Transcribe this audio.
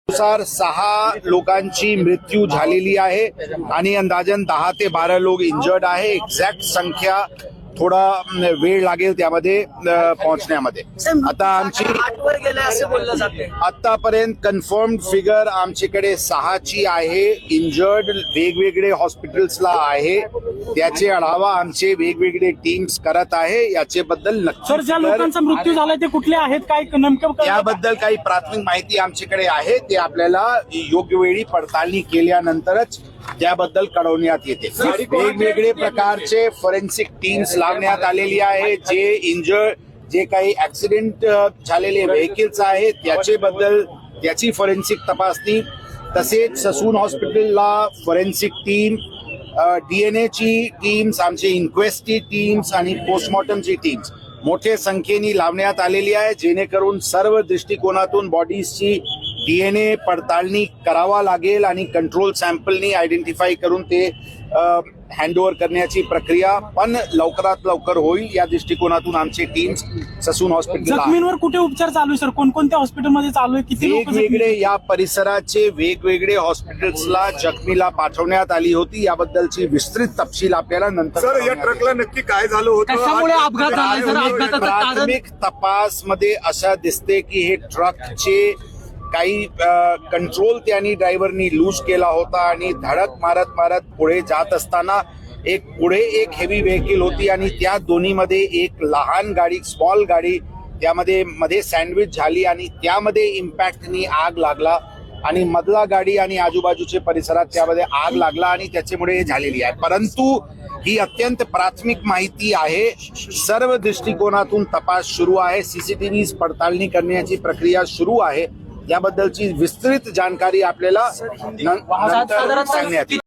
नुसार 6 लोकांची मृत्यू झालेली आहे आणि अंदाजन 10 ते 12 लोक इंजर्ड आहे. एक्झॅक्ट संख्या थोडा वेळ लागेल त्यामध्ये पोहोचण्यामध्ये. आता आमची आतापर्यंत कन्फर्म्ड फिगर आमच्याकडे 6ची आहे. इंजर्ड वेगवेगळे हॉस्पिटल्सला आहे. त्याचे आढावा आमचे वेगवेगळे टीम्स करत आहे. याच्याबद्दल सर ज्या लोकांचा मृत्यू झालाय ते कुठले आहेत काय नेमकं याबद्दल काही प्राथमिक माहिती आमच्याकडे आहे. ते आपल्याला योग्य वेळी पडताळणी केल्यानंतरच त्याबद्दल कळवण्यात येते. वेगवेगळे प्रकारचे फॉरेन्सिक टीम्स लावण्यात आलेली आहे. जे इंजर्ड जे काही ऍक्सिडेंट झालेले व्हेकल्स आहेत त्याची फॉरेन्सिक तपासणी, तसेच ससून हॉस्पिटलला फॉरेन्सिक टीम, DNA ची टीम्स, आमचे इन्क्वेस्टची टीम्स आणि पोस्टमॉर्टमची टीम्स मोठ्या संख्येने लावण्यात आलेली आहे, जेणेकरून सर्व दृष्टिकोनातून बॉडीजची DNA पडताळणी करावा लागेल आणि कंट्रोल सॅम्पलनी आयडेंटिफाय करून ते हँडओव्हर करण्याची प्रक्रिया पण लवकरात लवकर होईल. या दृष्टिकोनातून आमचे टीम्स ससून हॉस्पिटल जखमींवर कुठे उपचार चालू आहे सर? कोणकोणत्या हॉस्पिटलमध्ये चालू आहे? किती वेगवेगळे या परिसराचे वेगवेगळे हॉस्पिटल्सला जखमीला पाठवण्यात आली होती. याबद्दलची विस्तृत तपशील आपल्याला नंतर. सर, या ट्रकला नक्की काय झालं होतं? कशामुळे अपघात झाला सर? अपघाताचं कारण प्राथमिक तपास मध्ये असं दिसते की हे ट्रकचे काही कंट्रोल त्यांनी ड्रायव्हरनी लूज केला होता आणि धडक मारत मारत पुढे जात असताना पुढे एक हेवी व्हेकल होती आणि त्या दोन्हीमध्ये एक लहान गाडी, स्मॉल गाडी त्यामध्ये मध्ये सँडविच झाली आणि त्यामध्ये इम्पॅक्टनी आग लागला आणि मधला गाडी आणि आजूबाजूच्या परिसरात त्यामध्ये आग लागला आणि त्याच्यामुळे हे झालेली आहे. परंतु ही अत्यंत प्राथमिक माहिती आहे. सर्व दृष्टिकोनातून तपास सुरू आहे. CCTV पडताळणी करण्याची प्रक्रिया सुरू आहे. याबद्दलची विस्तृत जानकारी आपल्याला नंतर सांगण्यात येईल.